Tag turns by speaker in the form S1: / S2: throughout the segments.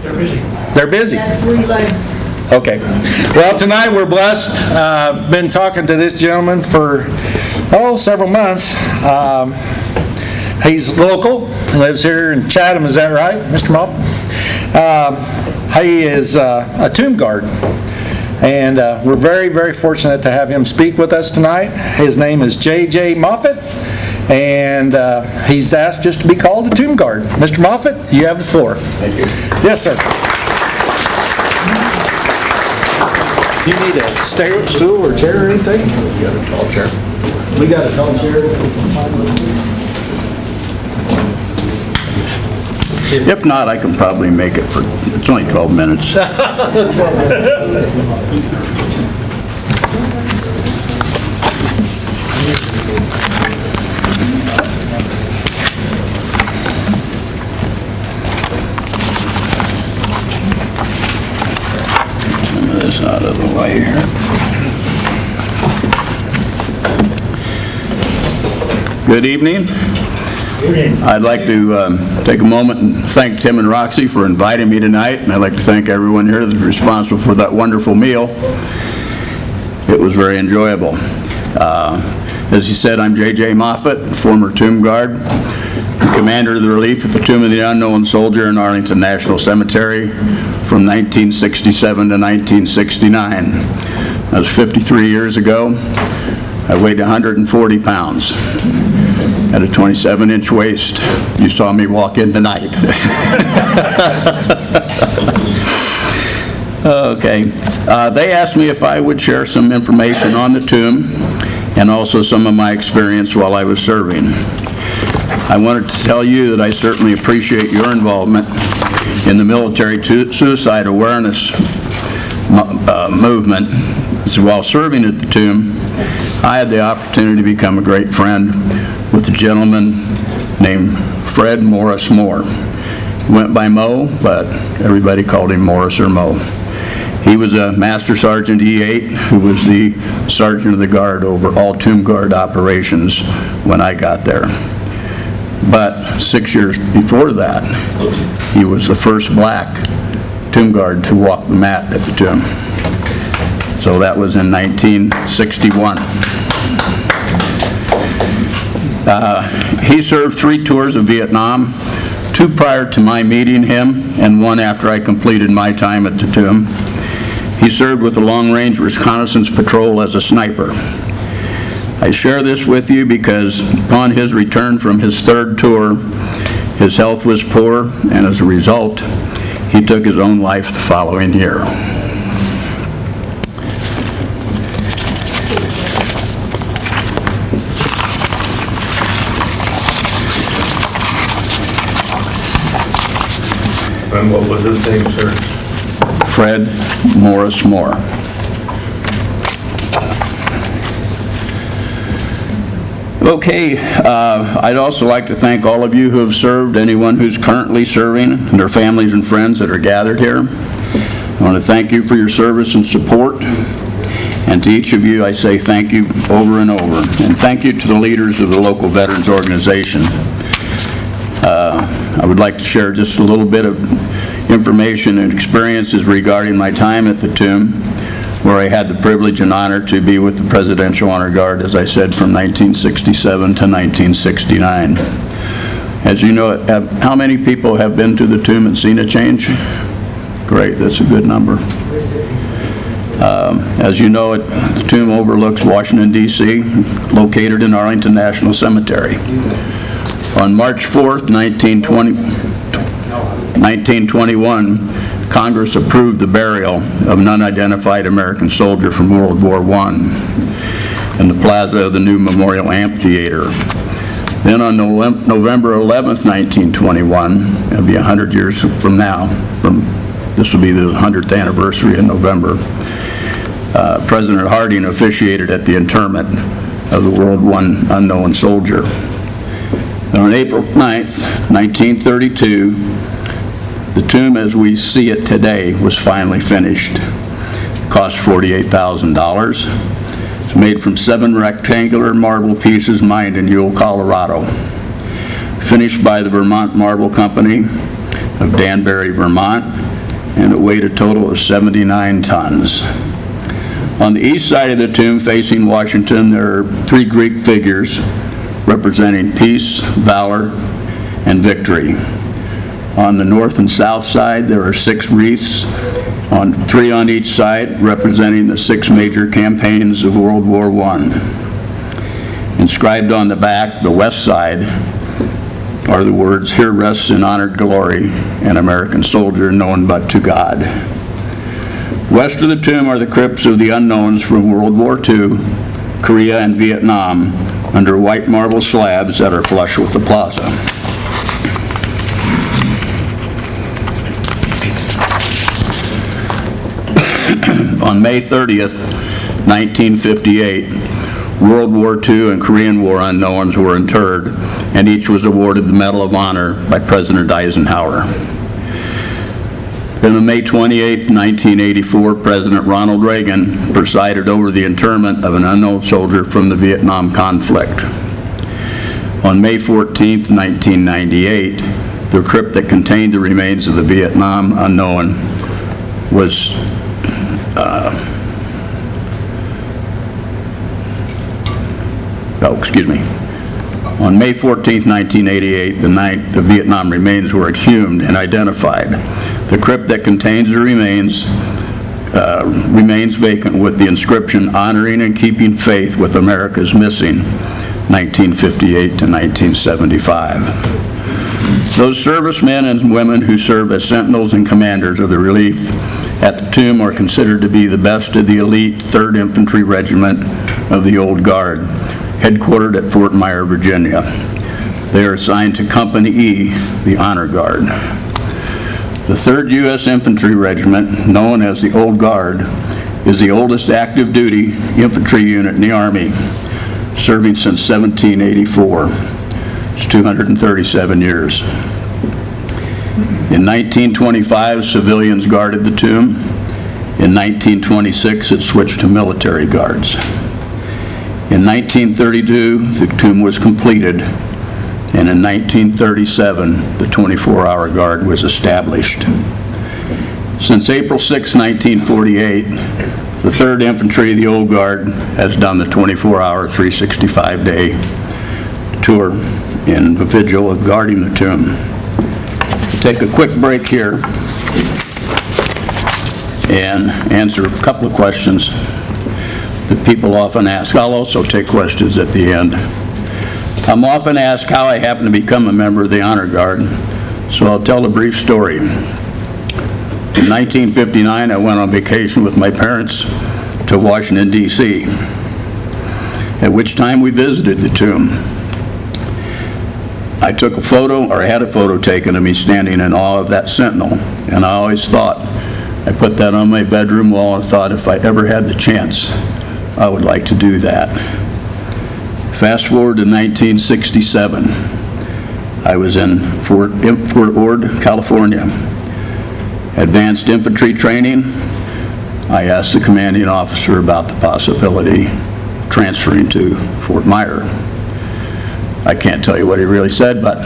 S1: They're busy.
S2: They're busy.
S3: Got 3 legs.
S2: Okay. Well, tonight we're blessed. Been talking to this gentleman for, several months. He's local. He lives here in Chatham. Is that right, Mr. Moffet? He is a tomb guard. And we're very, very fortunate to have him speak with us tonight. His name is J.J. Moffet. And he's asked just to be called a tomb guard. Mr. Moffet, you have the floor.
S4: Thank you.
S2: Yes, sir. You need a stool or chair or anything?
S4: You got a tall chair?
S2: We got a tall chair.
S4: If not, I can probably make it for, it's only 12 minutes. Out of the way here. Good evening. I'd like to take a moment and thank Tim and Roxy for inviting me tonight, and I'd like to thank everyone here that's responsible for that wonderful meal. It was very enjoyable. As he said, I'm J.J. Moffet, former tomb guard, commander of the relief at the Tomb of the Unknown Soldier in Arlington National Cemetery from 1967 to 1969. That was 53 years ago. I weighed 140 pounds. Had a 27-inch waist. You saw me walk in tonight. Okay. They asked me if I would share some information on the tomb and also some of my experience while I was serving. I wanted to tell you that I certainly appreciate your involvement in the military suicide awareness movement. So while serving at the tomb, I had the opportunity to become a great friend with a gentleman named Fred Morris Moore. He went by Mo, but everybody called him Morris or Mo. He was a Master Sergeant E8 who was the Sergeant of the Guard over all tomb guard operations when I got there. But 6 years before that, he was the first black tomb guard to walk the mat at the tomb. So that was in 1961. He served 3 tours of Vietnam, 2 prior to my meeting him, and 1 after I completed my time at the tomb. He served with the Long Range Reconnaissance Patrol as a sniper. I share this with you because upon his return from his 3rd tour, his health was poor, and as a result, he took his own life the following year.
S1: And what was his name, sir?
S4: Fred Morris Moore. Okay, I'd also like to thank all of you who have served, anyone who's currently serving, and their families and friends that are gathered here. I want to thank you for your service and support. And to each of you, I say thank you over and over. And thank you to the leaders of the local veterans organization. I would like to share just a little bit of information and experiences regarding my time at the tomb, where I had the privilege and honor to be with the Presidential Honor Guard, as I said, from 1967 to 1969. As you know, how many people have been to the tomb and seen a change? Great, that's a good number. As you know, the tomb overlooks Washington, D.C., located in Arlington National Cemetery. On March 4th, 1921, Congress approved the burial of an unidentified American soldier from World War I in the plaza of the new Memorial Amphitheater. Then on November 11th, 1921, it'll be 100 years from now, this will be the 100th anniversary in November, President Harding officiated at the interment of the World War I unknown soldier. And on April 9th, 1932, the tomb as we see it today was finally finished. It cost $48,000. It's made from 7 rectangular marble pieces mined in Ewell, Colorado. Finished by the Vermont Marble Company of Danbury, Vermont, and it weighed a total of 79 tons. On the east side of the tomb facing Washington, there are 3 Greek figures representing peace, valor, and victory. On the north and south side, there are 6 wreaths, 3 on each side, representing the 6 major campaigns of World War I. Inscribed on the back, the west side, are the words, "Here rests in honored glory an American soldier known but to God." West of the tomb are the crypts of the unknowns from World War II, Korea, and Vietnam, under white marble slabs that are flush with the plaza. On May 30th, 1958, World War II and Korean War unknowns were interred, and each was awarded the Medal of Honor by President Eisenhower. Then on May 28, 1984, President Ronald Reagan presided over the interment of an unknown soldier from the Vietnam conflict. On May 14, 1998, the crypt that contained the remains of the Vietnam unknown was On May 14, 1988, the Vietnam remains were exhumed and identified. The crypt that contains the remains remains vacant with the inscription, "Honoring and Keeping Faith with America's Missing, 1958 to 1975. Those servicemen and women who serve as sentinels and commanders of the relief at the tomb are considered to be the best of the elite 3rd Infantry Regiment of the Old Guard, headquartered at Fort Myer, Virginia. They are assigned to Company E, the Honor Guard. The 3rd U.S. Infantry Regiment, known as the Old Guard, is the oldest active duty infantry unit in the Army, serving since 1784. It's 237 years. In 1925, civilians guarded the tomb. In 1926, it switched to military guards. In 1932, the tomb was completed, and in 1937, the 24-hour guard was established. Since April 6, 1948, the 3rd Infantry of the Old Guard has done the 24-hour, 365-day tour in the vigil of guarding the tomb. We'll take a quick break here and answer a couple of questions that people often ask. I'll also take questions at the end. I'm often asked how I happened to become a member of the Honor Guard, so I'll tell a brief story. In 1959, I went on vacation with my parents to Washington, D.C., at which time we visited the tomb. I took a photo, or had a photo taken of me standing in awe of that sentinel, and I always thought, I put that on my bedroom wall and thought if I ever had the chance, I would like to do that. Fast forward to 1967. I was in Fort Ord, California. Advanced infantry training. I asked the commanding officer about the possibility of transferring to Fort Myer. I can't tell you what he really said, but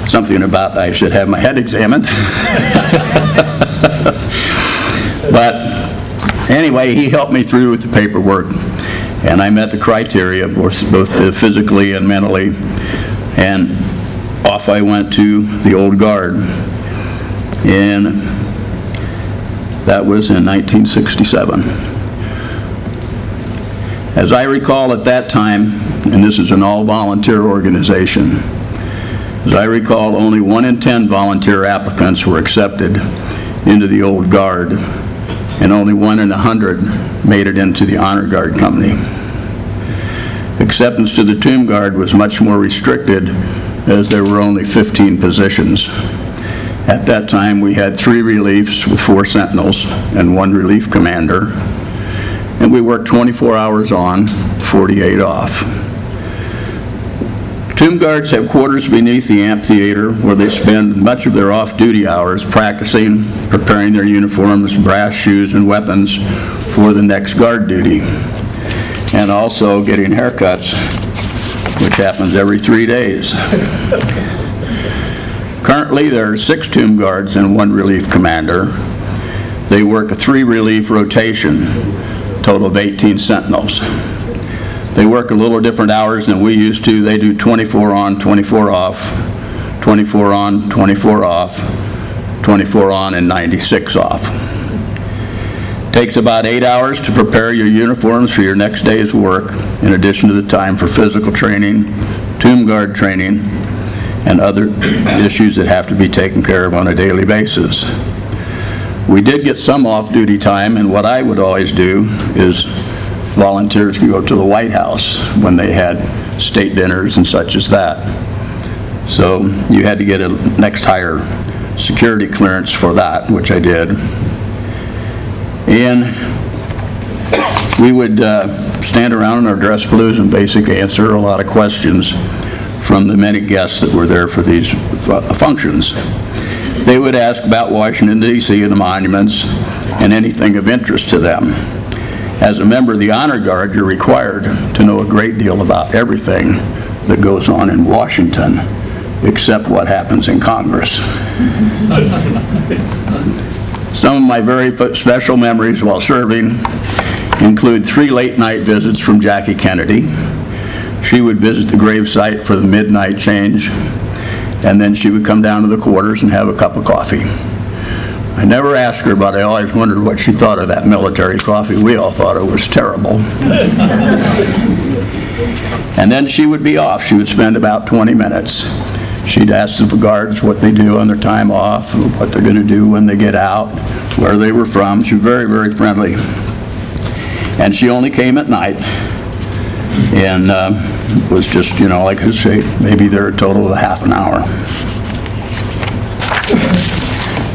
S4: something about I should have my head examined. But anyway, he helped me through with the paperwork, and I met the criteria, both physically and mentally, and off I went to the Old Guard, and that was in 1967. As I recall at that time, and this is an all-volunteer organization, as I recall, only 1 in 10 volunteer applicants were accepted into the Old Guard, and only 1 in 100 made it into the Honor Guard Company. Acceptance to the Tomb Guard was much more restricted, as there were only 15 positions. At that time, we had 3 reliefs with 4 sentinels and 1 relief commander, and we worked 24 hours on, 48 off. Tomb Guards have quarters beneath the amphitheater where they spend much of their off-duty hours practicing, preparing their uniforms, brass shoes, and weapons for the next guard duty, and also getting haircuts, which happens every 3 days. Currently, there are 6 tomb guards and 1 relief commander. They work a 3 relief rotation, total of 18 sentinels. They work a little different hours than we used to. They do 24 on, 24 off, 24 on, 24 off, 24 on, and 96 off. Takes about 8 hours to prepare your uniforms for your next day's work, in addition to the time for physical training, tomb guard training, and other issues that have to be taken care of on a daily basis. We did get some off-duty time, and what I would always do is volunteers could go to the White House when they had state dinners and such as that. So you had to get a next higher security clearance for that, which I did. And we would stand around in our dress blues and basically answer a lot of questions from the many guests that were there for these functions. They would ask about Washington, D.C. and the monuments and anything of interest to them. As a member of the Honor Guard, you're required to know a great deal about everything that goes on in Washington, except what happens in Congress. Some of my very special memories while serving include 3 late-night visits from Jackie Kennedy. She would visit the gravesite for the midnight change, and then she would come down to the quarters and have a cup of coffee. I never asked her, but I always wondered what she thought of that military coffee. We all thought it was terrible. And then she would be off. She would spend about 20 minutes. She'd ask the guards what they do on their time off, what they're going to do when they get out, where they were from. She was very, very friendly. And she only came at night. And was just, like I say, maybe there a total of a half an hour.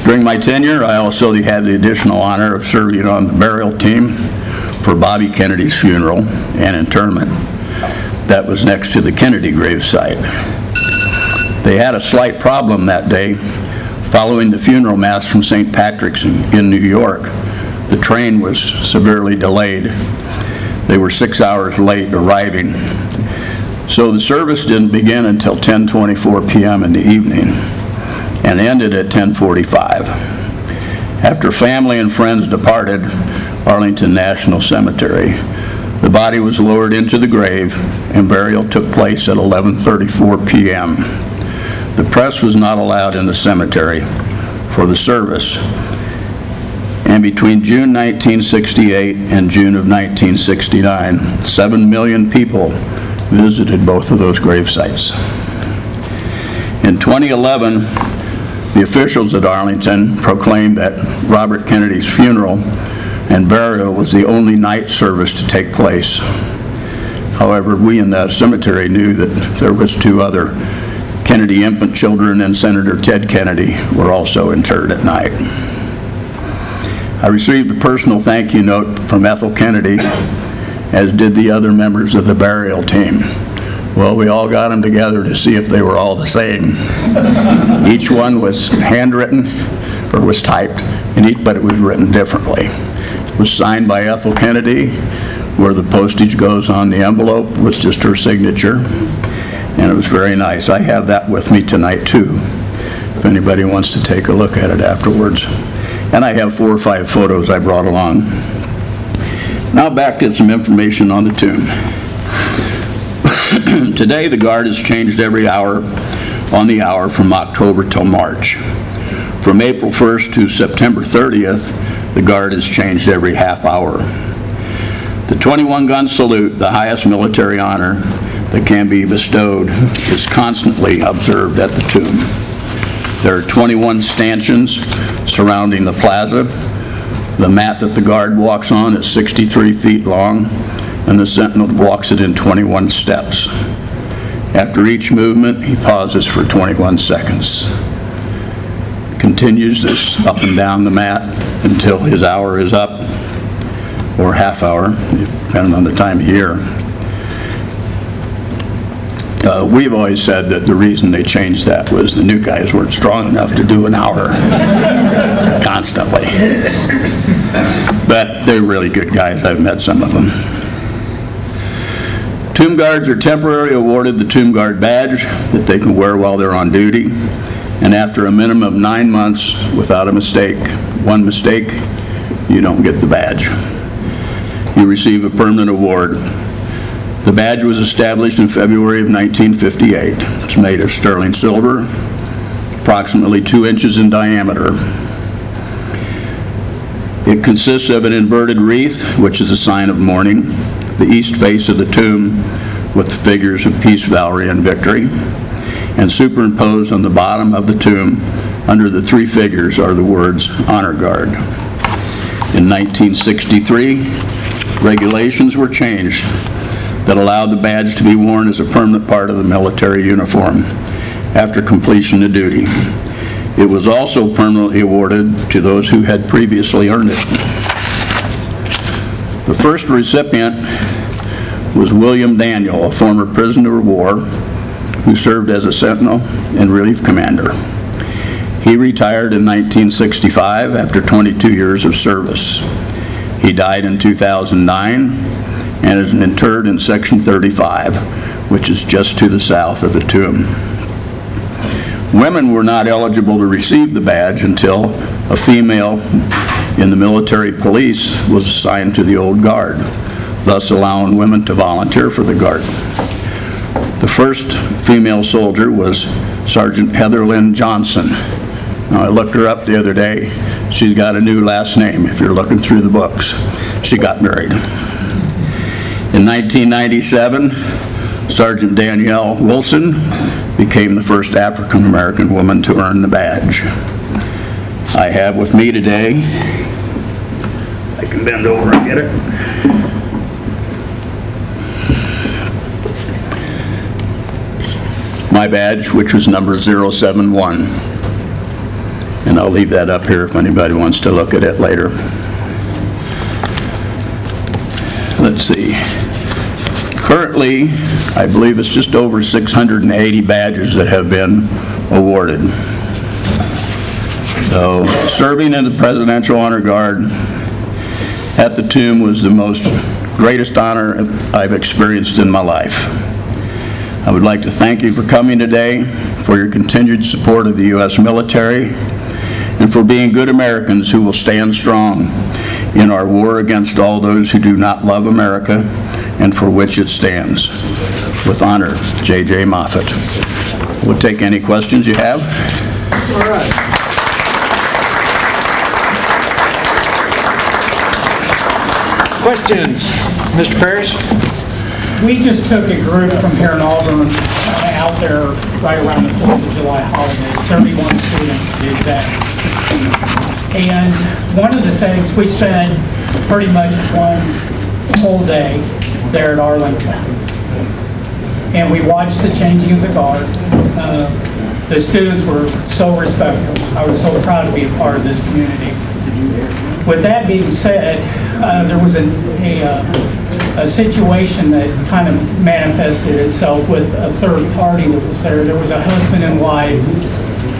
S4: During my tenure, I also had the additional honor of serving on the burial team for Bobby Kennedy's funeral and interment. That was next to the Kennedy gravesite. They had a slight problem that day. Following the funeral mass from St. Patrick's in New York, the train was severely delayed. They were 6 hours late arriving. So the service didn't begin until 10:24 p.m. in the evening and ended at 10:45. After family and friends departed Arlington National Cemetery, the body was lowered into the grave and burial took place at 11:34 p.m. The press was not allowed in the cemetery for the service. And between June 1968 and June of 1969, 7 million people visited both of those grave sites. In 2011, the officials at Arlington proclaimed that Robert Kennedy's funeral and burial was the only night service to take place. However, we in the cemetery knew that there was 2 other Kennedy infant children and Senator Ted Kennedy were also interred at night. I received a personal thank you note from Ethel Kennedy, as did the other members of the burial team. Well, we all got them together to see if they were all the same. Each one was handwritten, or was typed, but it was written differently. It was signed by Ethel Kennedy. Where the postage goes on the envelope was just her signature, and it was very nice. I have that with me tonight, too, if anybody wants to take a look at it afterwards. And I have 4 or 5 photos I brought along. Now back to some information on the tomb. Today, the guard has changed every hour on the hour from October till March. From April 1st to September 30th, the guard has changed every half hour. The 21-gun salute, the highest military honor that can be bestowed, is constantly observed at the tomb. There are 21 stanchions surrounding the plaza. The mat that the guard walks on is 63 feet long, and the sentinel walks it in 21 steps. After each movement, he pauses for 21 seconds. Continues this up and down the mat until his hour is up, or half hour, depending on the time of year. We've always said that the reason they changed that was the new guys weren't strong enough to do an hour constantly. But they're really good guys. I've met some of them. Tomb guards are temporarily awarded the Tomb Guard badge that they can wear while they're on duty. and after a minimum of 9 months without a mistake, one mistake, you don't get the badge. You receive a permanent award. The badge was established in February of 1958. It's made of sterling silver, approximately 2 inches in diameter. It consists of an inverted wreath, which is a sign of mourning, the east face of the tomb with the figures of peace, valor, and victory, and superimposed on the bottom of the tomb under the 3 figures are the words Honor Guard. In 1963, regulations were changed that allowed the badge to be worn as a permanent part of the military uniform after completion of duty. It was also permanently awarded to those who had previously earned it. The first recipient was William Daniel, a former prisoner of war who served as a sentinel and relief commander. He retired in 1965 after 22 years of service. He died in 2009 and is interred in Section 35, which is just to the south of the tomb. Women were not eligible to receive the badge until a female in the military police was assigned to the Old Guard, thus allowing women to volunteer for the Guard. The first female soldier was Sergeant Heather Lynn Johnson. Now, I looked her up the other day. She's got a new last name if you're looking through the books. She got married. In 1997, Sergeant Danielle Wilson became the first African-American woman to earn the badge. I have with me today, I can bend over and get it. My badge, which was number 071. And I'll leave that up here if anybody wants to look at it later. Let's see. Currently, I believe it's just over 680 badges that have been awarded. So, serving in the Presidential Honor Guard at the tomb was the greatest honor I've experienced in my life. I would like to thank you for coming today, for your continued support of the U.S. military, and for being good Americans who will stand strong in our war against all those who do not love America and for which it stands. With honor, J.J. Moffet. We'll take any questions you have.
S3: All right. Questions? Mr. Parrish?
S5: We just took a group from here in Auburn out there right around the 4th of July holidays, 31 students to be exact. And one of the things, we spent pretty much one whole day there at Arlington. And we watched the changing of the guard. The students were so respectful. I was so proud to be a part of this community. With that being said, there was a situation that kind of manifested itself with a third party that was there. There was a husband and wife,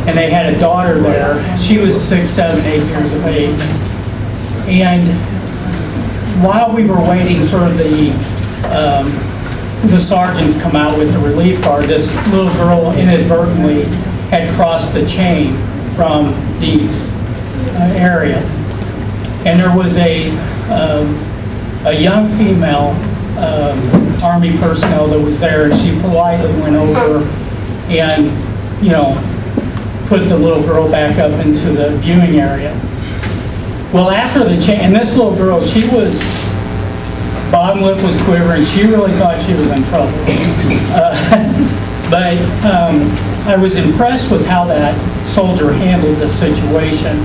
S5: and they had a daughter there. She was 6, 7, 8 years of age. And while we were waiting for the sergeant to come out with the relief guard, this little girl inadvertently had crossed the chain from the area. And there was a young female Army personnel that was there, and she politely went over and, you know, put the little girl back up into the viewing area. Well, after the change, and this little girl, she was, bottom lip was quivering. She really thought she was in trouble. But I was impressed with how that soldier handled the situation.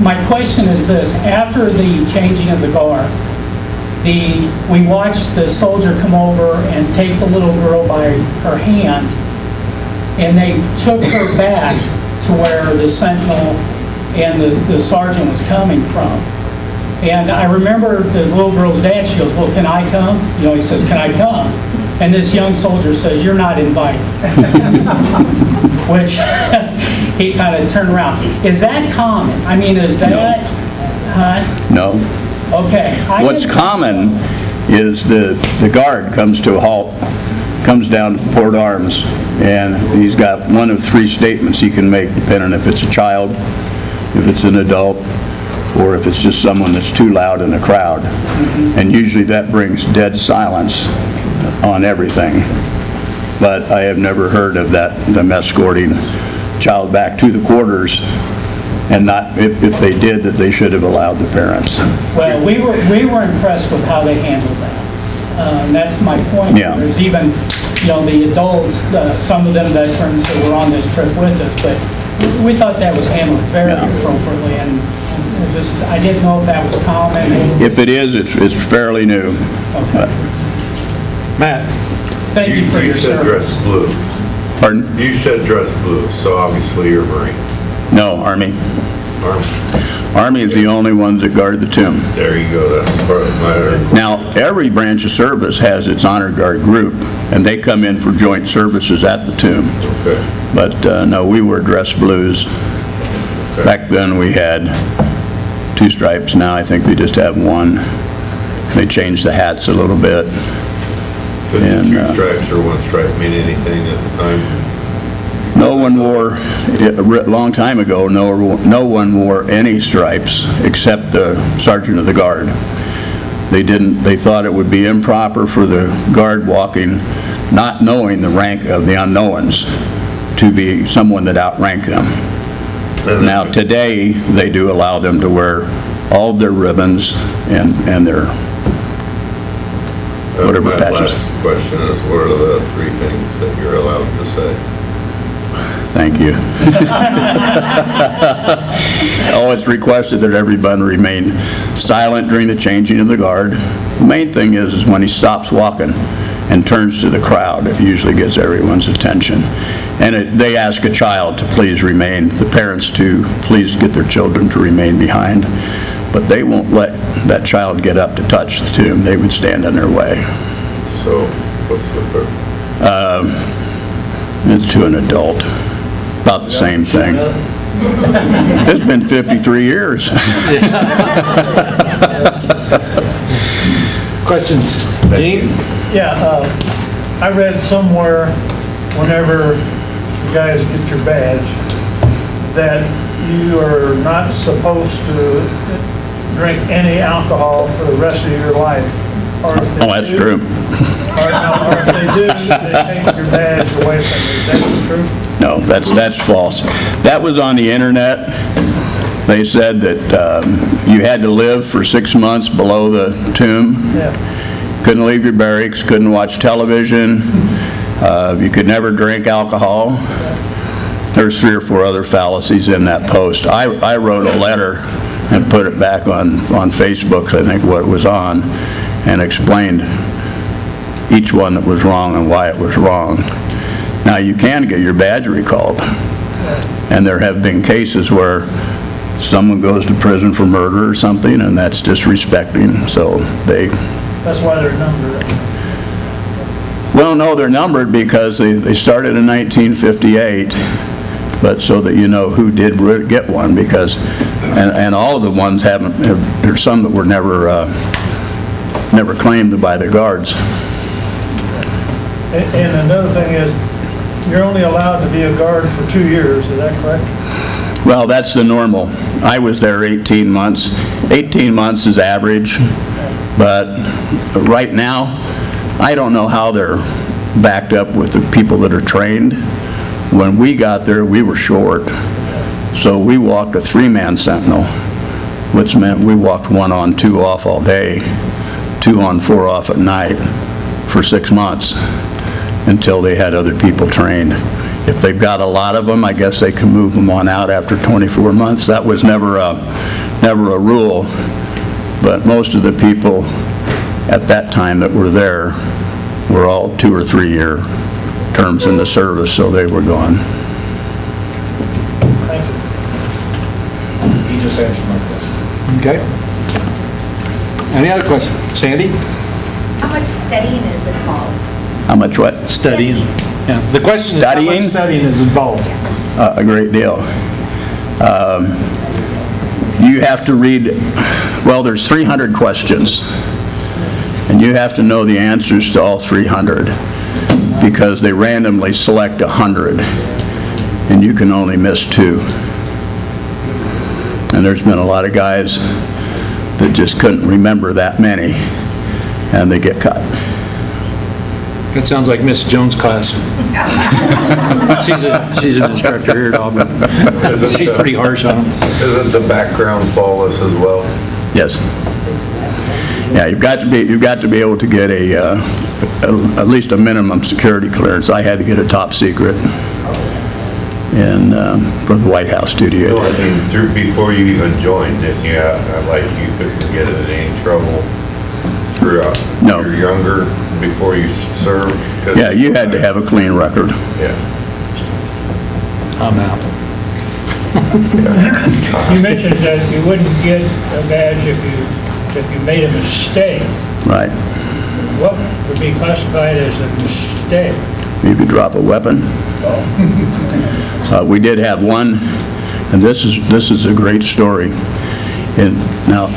S5: My question is this: after the changing of the guard, we watched the soldier come over and take the little girl by her hand, and they took her back to where the sentinel and the sergeant was coming from. And I remember the little girl's dad, she goes, "Well, can I come?" You know, he says, "Can I come?" And this young soldier says, "You're not invited." Which he kind of turned around. Is that common? I mean, is that...
S4: No.
S5: Okay.
S4: What's common is the guard comes to a halt comes down to Port Arms, and he's got one of 3 statements he can make, depending if it's a child, if it's an adult, or if it's just someone that's too loud in a crowd. And usually that brings dead silence on everything. But I have never heard of them escorting child back to the quarters, and not, if they did, that they should have allowed the parents.
S5: Well, we were impressed with how they handled that. And that's my point.
S4: Yeah.
S5: There's even, the adults, some of them veterans that were on this trip with us, but we thought that was handled very appropriately, and I didn't know if that was common.
S4: If it is, it's fairly new.
S5: Okay.
S2: Matt?
S5: Thank you for your
S1: You said
S5: service.
S1: dress blue.
S4: Pardon?
S1: You said dress blue, so obviously you're Marine.
S4: No, Army.
S1: Army.
S4: Army is the only ones that guard the tomb.
S1: There you go, that's part of my other.
S4: Now, every branch of service has its honor guard group, and they come in for joint services at the tomb.
S1: Okay.
S4: But no, we wore dress blues. Back then, we had 2 stripes. Now, I think we just have 1. They changed the hats a little bit.
S1: Did
S4: And,
S1: the 2 stripes or 1 stripe mean anything at the time?
S4: No one wore, a long time ago, no one wore any stripes except the sergeant of the guard. They thought it would be improper for the guard walking, not knowing the rank of the unknowns, to be someone that outranked them. Now, today, they do allow them to wear all of their ribbons and their whatever
S1: My
S4: patches.
S1: last question is, what are the 3 things that you're allowed to say?
S4: Thank you. Oh, it's requested that everyone remain silent during the changing of the guard. The main thing is when he stops walking and turns to the crowd, it usually gets everyone's attention. And they ask a child to please remain, the parents to please get their children to remain behind. But they won't let that child get up to touch the tomb. They would stand in their way.
S1: So, what's the 3rd?
S4: It's to an adult. About the same thing. It's been 53 years.
S2: Questions? Gene?
S3: Yeah, I read somewhere, whenever you guys get your badge, that you are not supposed to drink any alcohol for the rest of your life. Or if they
S4: That's
S3: do-
S4: true.
S3: Or if they do, they take your badge away from you. Is that true?
S4: No, that's false. That was on the internet. They said that you had to live for 6 months below the tomb.
S3: Yeah.
S4: Couldn't leave your barracks, couldn't watch television, you could never drink alcohol. There's 3 or 4 other fallacies in that post. I wrote a letter and put it back on Facebook, I think what it was on, and explained each one that was wrong and why it was wrong. Now, you can get your badge recalled, and there have been cases where someone goes to prison for murder or something, and that's disrespecting, so
S3: That's why they're numbered.
S4: well, no, they're numbered because they started in 1958, but so that you know who did get one, because, and all of the ones there's some that were never claimed by the guards.
S3: And another thing is, you're only allowed to be a guard for 2 years, is that correct?
S4: Well, that's the normal. I was there 18 months. 18 months is average, but right now, I don't know how they're backed up with the people that are trained. When we got there, we were short, so we walked a 3-man sentinel, which meant we walked 1 on, 2 off all day, 2 on, 4 off at night for 6 months until they had other people trained. If they've got a lot of them, I guess they can move them on out after 24 months. That was never a rule, but most of the people at that time that were there were all 2 or 3 year terms in the service, so they were gone.
S3: Thank you.
S2: He just answered my question. Okay. Any other questions? Sandy?
S6: How much studying is involved?
S4: How much what?
S2: Studying. Yeah. The question is, how
S4: Studying?
S2: much studying is involved?
S4: A great deal. You have to read, well, there's 300 questions, and you have to know the answers to all 300. because they randomly select 100, and you can only miss 2. And there's been a lot of guys that just couldn't remember that many, and they get cut.
S7: That sounds like Miss Jones' class. She's an instructor here at Auburn. She's pretty harsh on them.
S1: Isn't the background flawless as well?
S4: Yes. Yeah, you've got to be able to get at least a minimum security clearance. I had to get a top secret for the White House studio.
S1: No, I mean, before you even joined, didn't you? Like you couldn't get in any trouble throughout.
S4: No.
S1: You're younger before you served.
S4: Yeah, you had to have a clean record.
S1: Yeah.
S7: I'm out.
S3: You mentioned that you wouldn't get a badge if you made a mistake.
S4: Right.
S3: What would be classified as a mistake?
S4: You could drop a weapon. We did have one, and this is a great story. And now,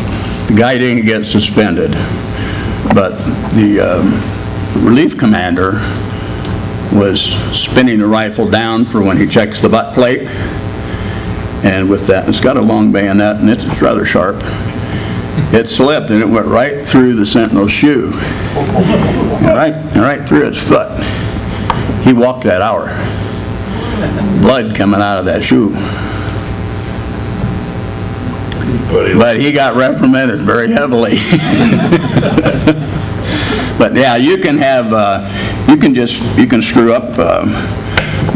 S4: the guy didn't get suspended, but the relief commander was spinning the rifle down for when he checks the butt plate, and with that, it's got a long bayonet and it's rather sharp. It slipped and it went right through the sentinel's shoe, and right through his foot. He walked that hour. Blood coming out of that shoe. But he got reprimanded very heavily. But yeah, you can screw up.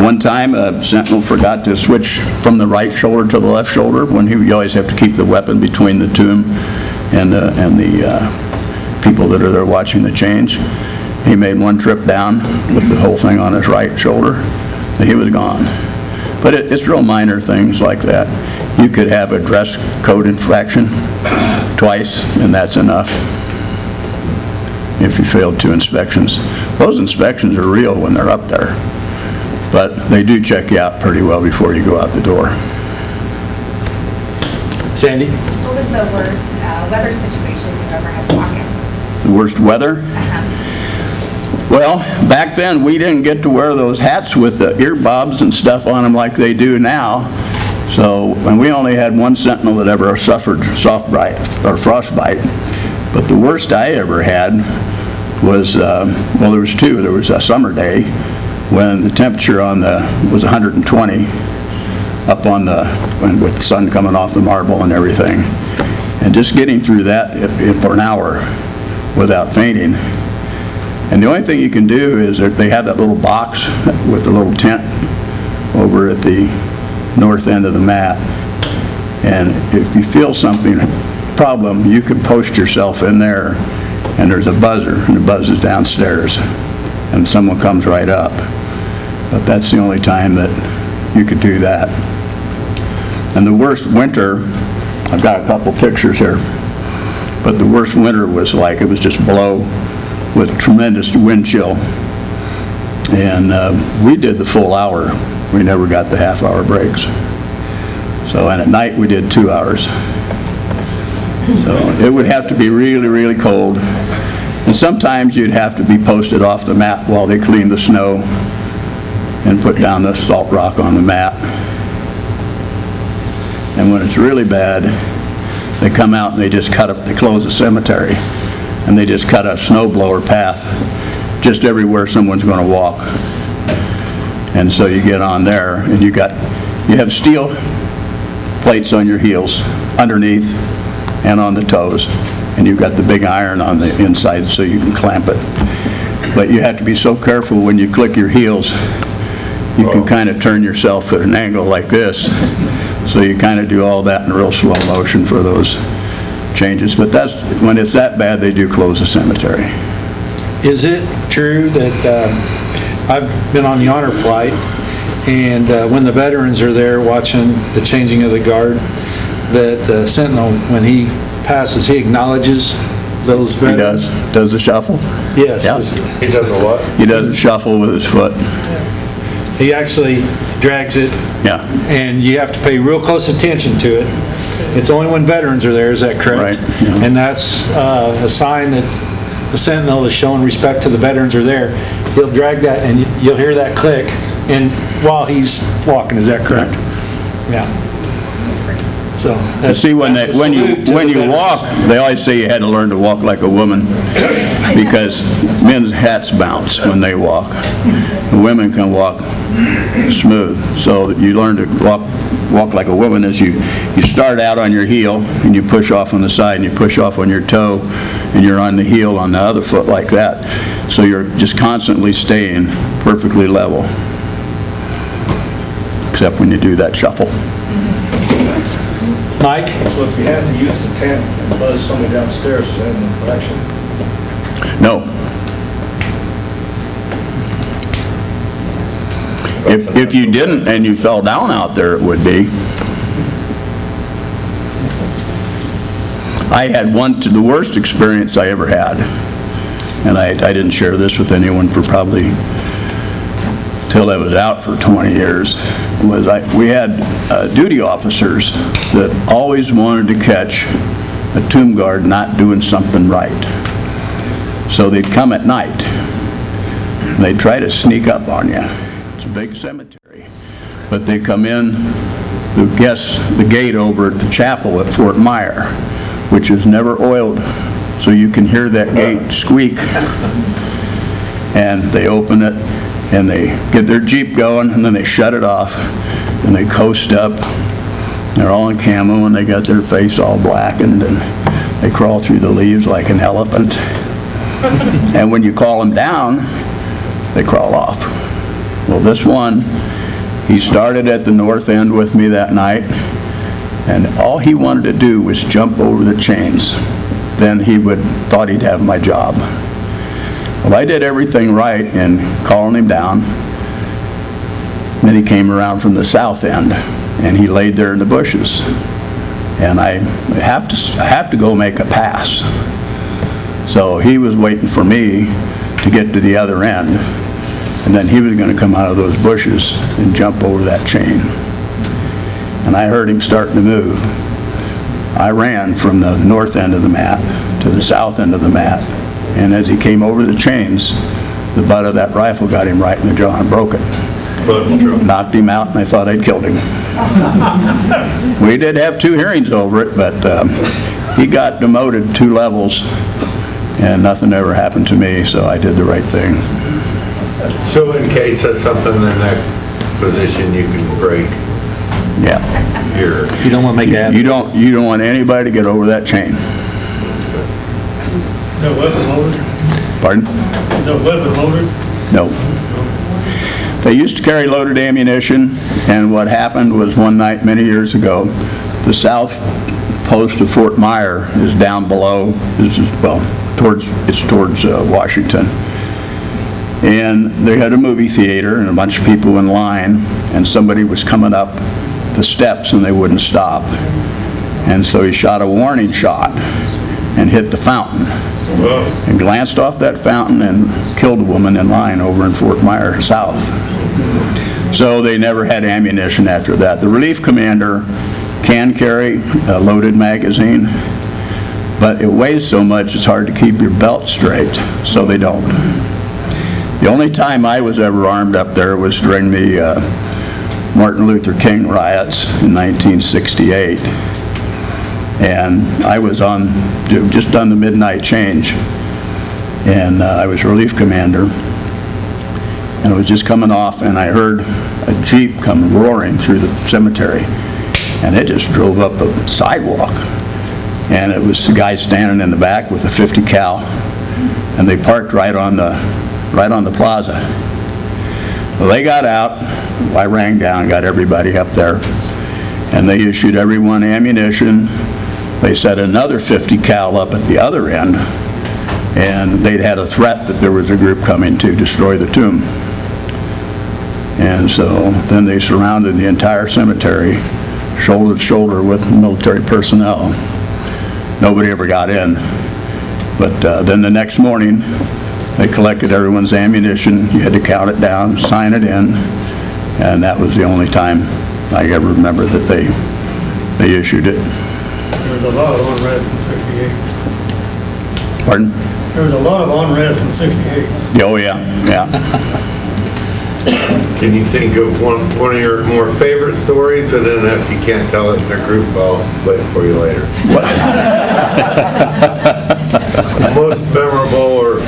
S4: One time, a sentinel forgot to switch from the right shoulder to the left shoulder. You always have to keep the weapon between the tomb and the people that are there watching the change. He made one trip down with the whole thing on his right shoulder, and he was gone. But it's real minor things like that. You could have a dress code infraction twice, and that's enough if you failed 2 inspections. Those inspections are real when they're up there, but they do check you out pretty well before you go out the door.
S7: Sandy?
S6: What was the worst weather situation you've ever had to walk in?
S4: The worst weather? Well, back then, we didn't get to wear those hats with the ear bobs and stuff on them like they do now. So, and we only had one sentinel that ever suffered frostbite. But the worst I ever had was, well, there was 2. There was a summer day when the temperature was 120 up on with the sun coming off the marble and everything. And just getting through that for an hour without fainting. And the only thing you can do is they have that little box with the little tent over at the north end of the mat. And if you feel something problem, you can post yourself in there, and there's a buzzer, and the buzzes downstairs, and someone comes right up. But that's the only time that you could do that. And the worst winter, I've got a couple pictures here, but the worst winter was like, it was just below with tremendous wind chill. And we did the full hour. We never got the half-hour breaks. So, and at night we did 2 hours. So it would have to be really, really cold. And sometimes you'd have to be posted off the mat while they clean the snow and put down the salt rock on the mat. And when it's really bad, they come out and they just they close the cemetery, and they just cut a snowblower path just everywhere someone's going to walk. And so you get on there, and you have steel plates on your heels underneath and on the toes, and you've got the big iron on the inside so you can clamp it. But you have to be so careful when you click your heels. You can kind of turn yourself at an angle like this, so you kind of do all that in real slow motion for those changes. But when it's that bad, they do close the cemetery.
S7: Is it true that I've been on the honor flight, and when the veterans are there watching the changing of the guard, that the sentinel, when he passes, he acknowledges those veterans?
S4: He does the shuffle?
S7: Yes.
S4: Yep.
S1: He does a what?
S4: He does a shuffle with his foot.
S7: He actually drags it,
S4: Yeah.
S7: and you have to pay real close attention to it. It's only when veterans are there, is that correct?
S4: Right, yeah.
S7: And that's a sign that the sentinel is showing respect to the veterans are there. he'll drag that, and you'll hear that click, and while he's walking, is that correct? Yeah. So,
S4: You see, when
S7: that's a
S4: you
S7: salute to the veterans.
S4: walk, they always say you had to learn to walk like a woman, because men's hats bounce when they walk. And women can walk smooth. So you learn to walk like a woman as you start out on your heel, and you push off on the side, and you push off on your toe, and you're on the heel on the other foot like that. So you're just constantly staying perfectly level, except when you do that shuffle.
S7: Mike?
S8: So if you had to use the tent and buzz somebody downstairs, is that an infraction?
S4: No. If you didn't and you fell down out there, it would be. I had the worst experience I ever had, and I didn't share this with anyone for probably till I was out for 20 years, we had duty officers that always wanted to catch a tomb guard not doing something right. So they'd come at night, and they'd try to sneak up on you. It's a big cemetery. But they come in, the gate over at the chapel at Fort Myer, which is never oiled, so you can hear that gate squeak. And they open it, and they get their Jeep going, and then they shut it off, and they coast up. They're all in camo, and they got their face all blackened, and they crawl through the leaves like an elephant. And when you call them down, they crawl off. Well, this one, he started at the north end with me that night, and all he wanted to do was jump over the chains. Then he thought he'd have my job. Well, I did everything right in calling him down. Then he came around from the south end, and he laid there in the bushes. And I have to go make a pass. So he was waiting for me to get to the other end, and then he was going to come out of those bushes and jump over that chain. And I heard him starting to move. I ran from the north end of the mat to the south end of the mat, and as he came over the chains, the butt of that rifle got him right in the jaw and broke it. Knocked him out, and I thought I'd killed him. We did have 2 hearings over it, but he got demoted 2 levels, and nothing ever happened to me, so I did the right thing.
S1: So in case of something in that position, you can break
S4: Yeah.
S1: your...
S7: You don't want to make it happen.
S4: You don't want anybody to get over that chain.
S3: No weapon loaded?
S4: Pardon?
S3: No weapon loaded?
S4: No. They used to carry loaded ammunition, and what happened was one night many years ago, the south post of Fort Myer is down below. It's towards Washington. And they had a movie theater and a bunch of people in line, and somebody was coming up the steps and they wouldn't stop. And so he shot a warning shot and hit the fountain. And glanced off that fountain and killed a woman in line over in Fort Myer South. So they never had ammunition after that. The relief commander can carry a loaded magazine, but it weighs so much it's hard to keep your belt straight, so they don't. The only time I was ever armed up there was during the Martin Luther King riots in 1968. And I was just on the midnight change, and I was relief commander, and I was just coming off, and I heard a Jeep come roaring through the cemetery, and it just drove up the sidewalk, and it was the guy standing in the back with a .50 cal, and they parked right on the plaza. Well, they got out. I rang down, got everybody up there, and they issued everyone ammunition. They set another .50 cal up at the other end, and they'd had a threat that there was a group coming to destroy the tomb. And so then they surrounded the entire cemetery, shoulder to shoulder with military personnel. Nobody ever got in. But then the next morning, they collected everyone's ammunition. You had to count it down, sign it in, and that was the only time I ever remember that they issued it.
S3: There's a lot of unread from 58.
S4: Pardon?
S3: There's a lot of unrest in 68.
S4: Oh, yeah, yeah.
S1: Can you think of one of your more favorite stories? And then if you can't tell it in a group, I'll wait for you later. Most memorable or,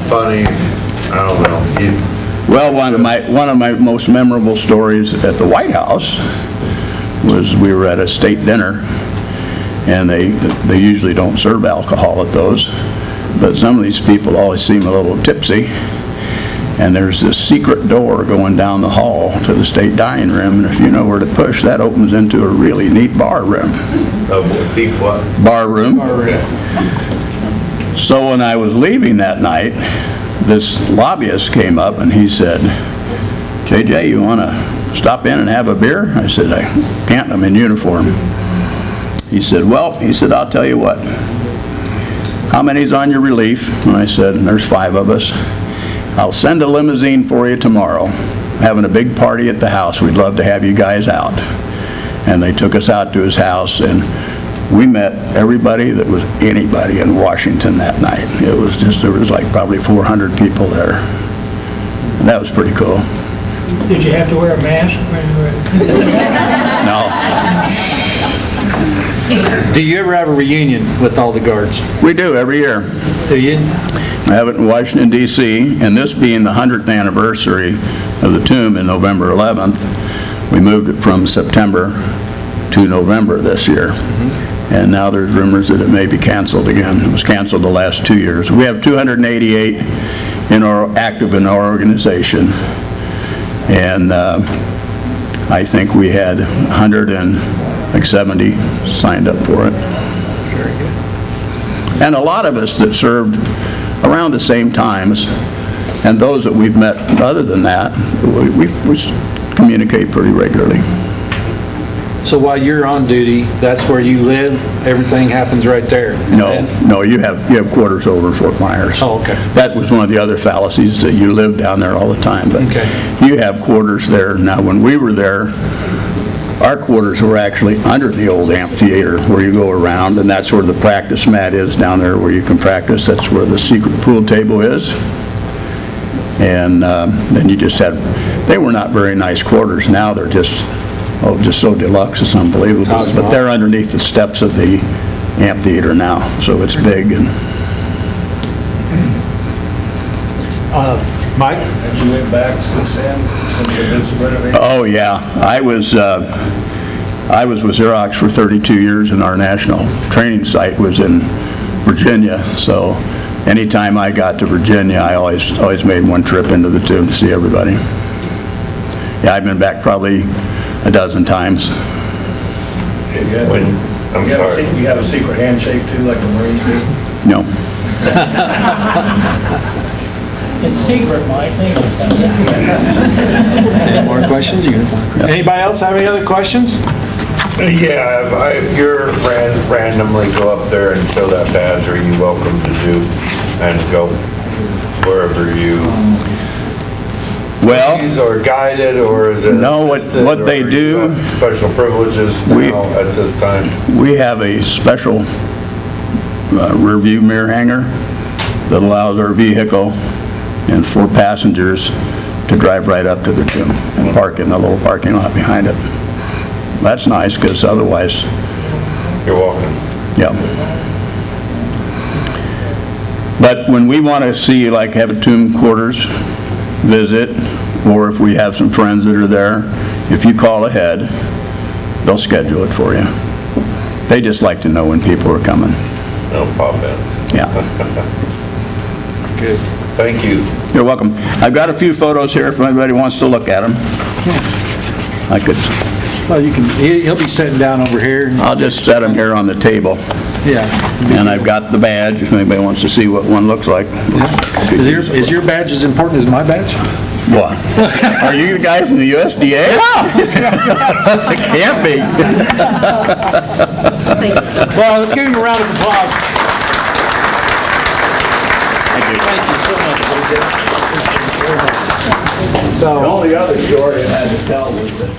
S1: funny, I don't know.
S4: Well, one of my most memorable stories at the White House was we were at a state dinner, and they usually don't serve alcohol at those, but some of these people always seem a little tipsy, and there's this secret door going down the hall to the state dining room, and if you know where to push, that opens into a really neat bar room.
S1: Deep what?
S4: Bar room.
S1: Okay.
S4: So when I was leaving that night, this lobbyist came up and he said, "JJ, you want to stop in and have a beer?" I said, "I can't, I'm in uniform." He said, I'll tell you what, how many's on your relief? And I said, "There's 5 of us. I'll send a limousine for you tomorrow. Having a big party at the house. We'd love to have you guys out." And they took us out to his house, and we met everybody that was anybody in Washington that night. It was just, there was like probably 400 people there. And that was pretty cool.
S3: Did you have to wear a mask when you were?
S4: No,
S7: Do you ever have a reunion with all the guards?
S4: we do every year.
S7: Do you?
S4: I have it in Washington, D.C., and this being the 100th anniversary of the tomb in November 11th, we moved it from September to November this year. And now there's rumors that it may be canceled again. It was canceled the last 2 years. We have 288 active in our organization, and I think we had 170 signed up for it.
S7: Very good.
S4: And a lot of us that served around the same times, and those that we've met other than that, we communicate pretty regularly.
S7: So while you're on duty, that's where you live? Everything happens right there?
S4: No, you have quarters over in Fort Myers.
S7: Oh, okay.
S4: That was one of the other fallacies, that you live down there all the time, but
S7: Okay.
S4: you have quarters there. Now, when we were there, our quarters were actually under the old amphitheater where you go around, and that's where the practice mat is down there where you can practice. That's where the secret pool table is. And then you just had, they were not very nice quarters. Now they're just so deluxe, it's unbelievable. But they're underneath the steps of the amphitheater now, so it's big. And
S7: Mike?
S8: And you went back since then, since the been renovated?
S4: oh yeah, I was with Xerox for 32 years, and our national training site was in Virginia. So anytime I got to Virginia, I always made one trip into the tomb to see everybody. Yeah, I've been back probably a dozen times.
S1: I'm sorry.
S8: You have a secret handshake too, like the Marines do?
S4: No.
S5: It's secret, Mike. They don't tell you.
S7: Any more questions? Anybody else have any other questions?
S1: Yeah, if you're randomly go up there and show that badge, are you welcome to do and go wherever you
S4: Well,
S1: please, or guided, or is it
S4: No, what
S1: assisted,
S4: they
S1: or you
S4: do-
S1: have special privileges now at this time?
S4: we have a special rear view mirror hanger that allows our vehicle and 4 passengers to drive right up to the tomb and park in the little parking lot behind it. That's nice, because otherwise,
S1: You're welcome.
S4: yeah. But when we want to see, like, have a tomb quarters visit, or if we have some friends that are there, if you call ahead, they'll schedule it for you. They just like to know when people are coming.
S1: No pop in.
S4: Yeah.
S7: Good.
S1: Thank you.
S4: You're welcome. I've got a few photos here if anybody wants to look at them. I could,
S7: Well, you can, he'll be sitting down over here.
S4: I'll just set them here on the table.
S7: Yeah.
S4: And I've got the badge if anybody wants to see what one looks like.
S7: Is your badge as important as my badge?
S4: What? Are you the guy from the USDA? It can't be.
S7: Well, let's give him a round of applause. Thank you so much, JJ. So,
S4: only other story I had to tell was that